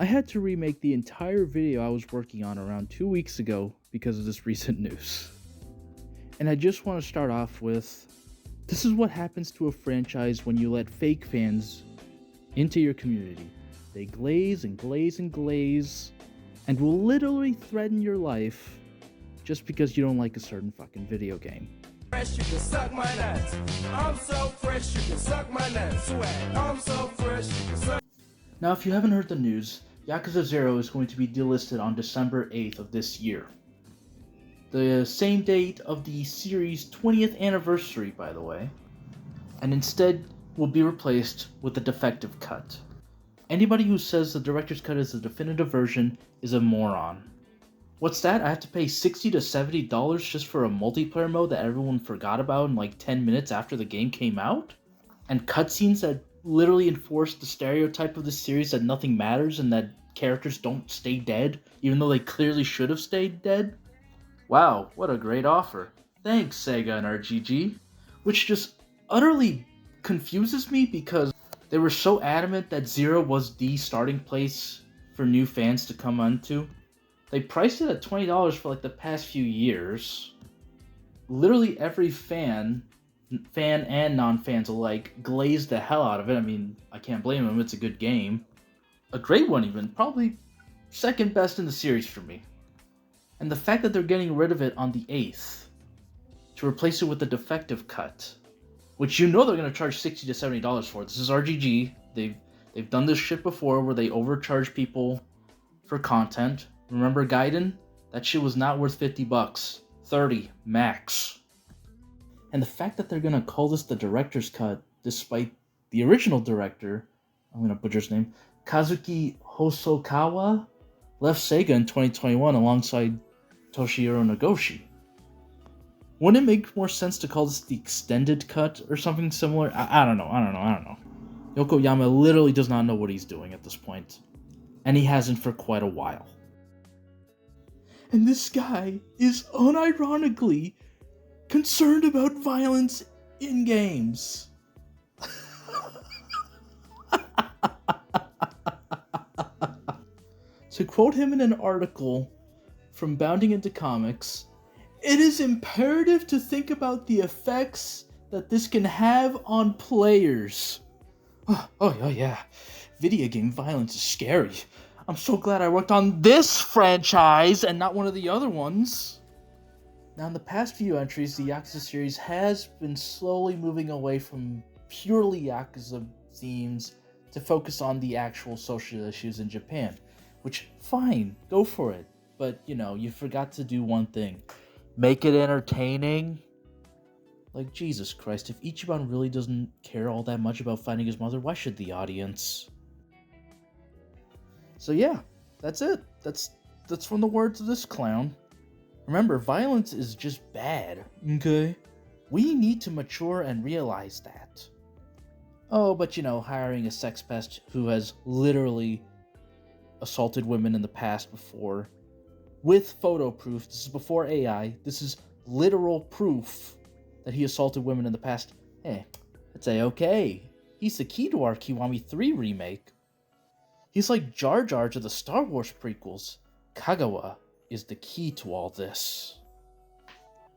I had to remake the entire video I was working on around 2 weeks ago because of this recent news. And I just want to start off with, this is what happens to a franchise when you let fake fans into your community. They glaze and glaze and glaze, and will literally threaten your life just because you don't like a certain fucking video game. Fresh, you can suck my nuts. I'm so fresh, you can suck my nuts. Swag, I'm so fresh, you can suck. Now, if you haven't heard the news, Yakuza Zero is going to be delisted on December 8th of this year. The same date of the series' 20th anniversary, by the way. And instead will be replaced with the defective cut. Anybody who says the director's cut is the definitive version is a moron. What's that? I have to pay $60 to $70 just for a multiplayer mode that everyone forgot about in like 10 minutes after the game came out? And cutscenes that literally enforce the stereotype of the series that nothing matters and that characters don't stay dead, even though they clearly should have stayed dead? Wow, what a great offer. Thanks, Sega and RGG. Which just utterly confuses me because they were so adamant that Zero was the starting place for new fans to come onto. They priced it at $20 for like the past few years. Literally every fan and non-fans alike, glazed the hell out of it. I mean, I can't blame them, it's a good game. A great one even, probably second best in the series for me. And the fact that they're getting rid of it on the 8th to replace it with the defective cut, which you know they're going to charge $60 to $70 for. This is RGG. They've done this shit before where they overcharge people for content. Remember Gaiden? That shit was not worth $50. 30 max. And the fact that they're gonna call this the director's cut, despite the original director, I'm gonna butcher his name, Kazuki Hosokawa, left Sega in 2021 alongside Toshihiro Nagoshi. Wouldn't it make more sense to call this the extended cut or something similar? I don't know. Yokoyama literally does not know what he's doing at this point. And he hasn't for quite a while. And this guy is unironically concerned about violence in games. To quote him in an article from Bounding Into Comics, "It is imperative to think about the effects that this can have on players." Oh yeah, video game violence is scary. I'm so glad I worked on this franchise and not one of the other ones. Now, in the past few entries, the Yakuza series has been slowly moving away from purely Yakuza themes to focus on the actual social issues in Japan. Which, fine, go for it. But, you forgot to do one thing. Make it entertaining. Like, Jesus Christ, if Ichiban really doesn't care all that much about finding his mother, why should the audience? So yeah, that's it. That's from the words of this clown. Remember, violence is just bad, okay? We need to mature and realize that. Oh, but hiring a sex pest who has literally assaulted women in the past before, with photo proof, this is before AI, this is literal proof that he assaulted women in the past, hey, I'd say okay. He's the key to our Kiwami 3 remake. He's like Jar Jar to the Star Wars prequels. Kagawa is the key to all this.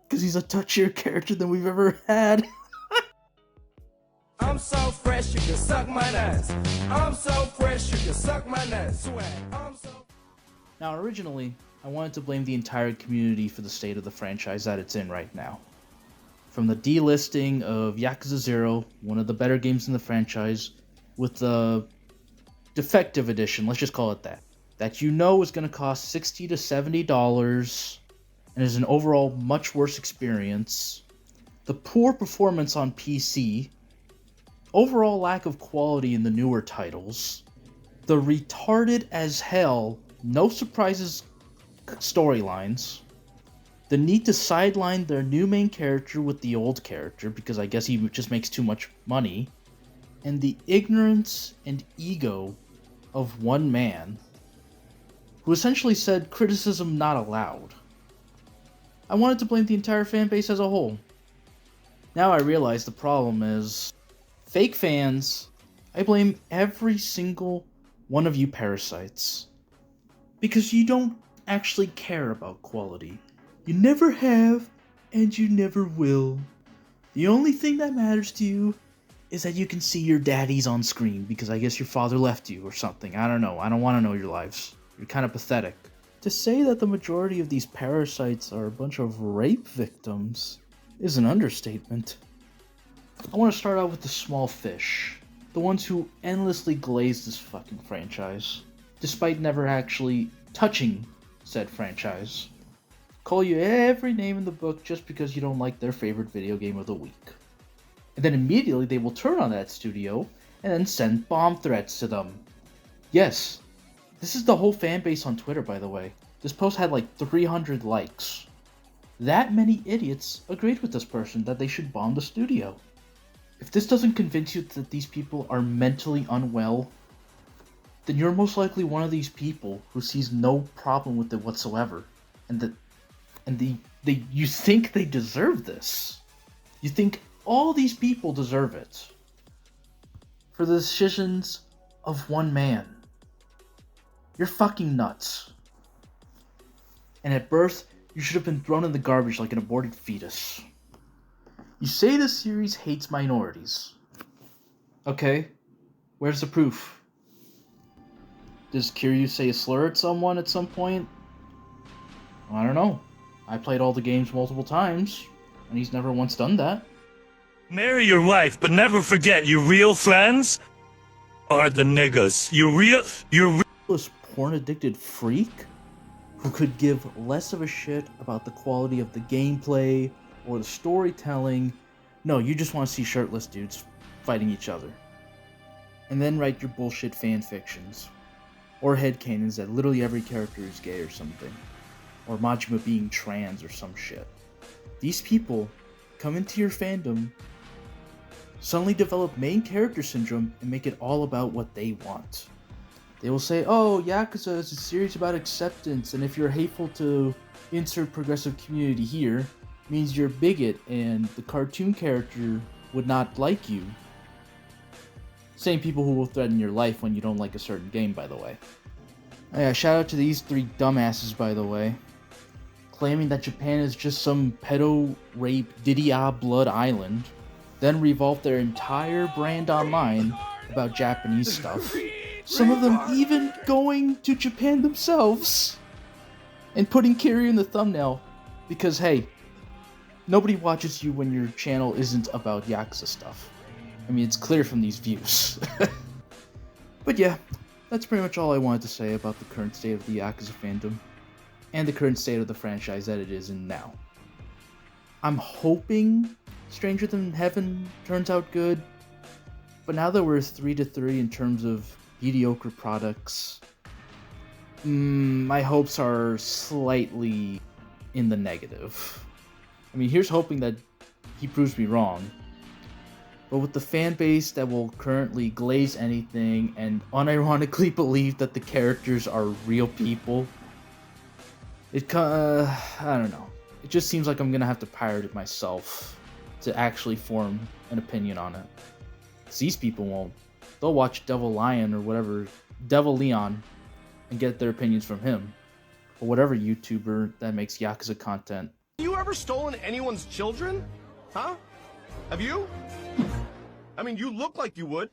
Because he's a touchier character than we've ever had. I'm so fresh, you can suck my nuts. I'm so fresh, you can suck my nuts. Swag, I'm so... Now, originally, I wanted to blame the entire community for the state of the franchise that it's in right now. From the delisting of Yakuza Zero, one of the better games in the franchise, with the defective edition, let's just call it that is going to cost $60 to $70 and is an overall much worse experience, the poor performance on PC, overall lack of quality in the newer titles, the retarded as hell, no surprises storylines, the need to sideline their new main character with the old character because I guess he just makes too much money, and the ignorance and ego of one man who essentially said criticism not allowed. I wanted to blame the entire fanbase as a whole. Now I realize the problem is fake fans. I blame every single one of you parasites. Because you don't actually care about quality. You never have, and you never will. The only thing that matters to you is that you can see your daddies on screen because I guess your father left you or something. I don't know. I don't want to know your lives. You're kind of pathetic. To say that the majority of these parasites are a bunch of rape victims is an understatement. I want to start out with the small fish. The ones who endlessly glaze this fucking franchise, despite never actually touching said franchise. Call you every name in the book just because you don't like their favorite video game of the week. And then immediately they will turn on that studio and then send bomb threats to them. Yes, this is the whole fan base on Twitter, by the way. This post had like 300 likes. That many idiots agreed with this person that they should bomb the studio. If this doesn't convince you that these people are mentally unwell, then you're most likely one of these people who sees no problem with it whatsoever, and you think they deserve this. You think all these people deserve it for the decisions of one man. You're fucking nuts. And at birth, you should have been thrown in the garbage like an aborted fetus. You say the series hates minorities. Okay, where's the proof? Does Kiryu say a slur at someone at some point? I don't know. I played all the games multiple times, and he's never once done that. Marry your wife, but never forget your real friends are the niggas. This porn-addicted freak who could give less of a shit about the quality of the gameplay or the storytelling. No, you just want to see shirtless dudes fighting each other. And then write your bullshit fan fictions. Or headcanons that literally every character is gay or something. Or Majima being trans or some shit. These people come into your fandom, suddenly develop main character syndrome, and make it all about what they want. They will say, oh, Yakuza is a series about acceptance, and if you're hateful to insert progressive community here, means you're a bigot and the cartoon character would not like you. Same people who will threaten your life when you don't like a certain game, by the way. Oh yeah, shout out to these three dumbasses, by the way. Claiming that Japan is just some pedo-rape Didia Blood Island, then revolve their entire brand online about Japanese stuff. Some of them even going to Japan themselves and putting Kiryu in the thumbnail because, hey, nobody watches you when your channel isn't about Yakuza stuff. I mean, it's clear from these views. But yeah, that's pretty much all I wanted to say about the current state of the Yakuza fandom and the current state of the franchise that it is in now. I'm hoping Stranger Than Heaven turns out good, but now that we're 3-3 in terms of mediocre products, my hopes are slightly in the negative. I mean, here's hoping that he proves me wrong. But with the fan base that will currently glaze anything and unironically believe that the characters are real people, I don't know. It just seems like I'm gonna have to pirate it myself to actually form an opinion on it. 'Cause these people won't. They'll watch Devil Lion or whatever, Devil Leon, and get their opinions from him. Or whatever YouTuber that makes Yakuza content. Have you ever stolen anyone's children? Huh? Have you? I mean, you look like you would.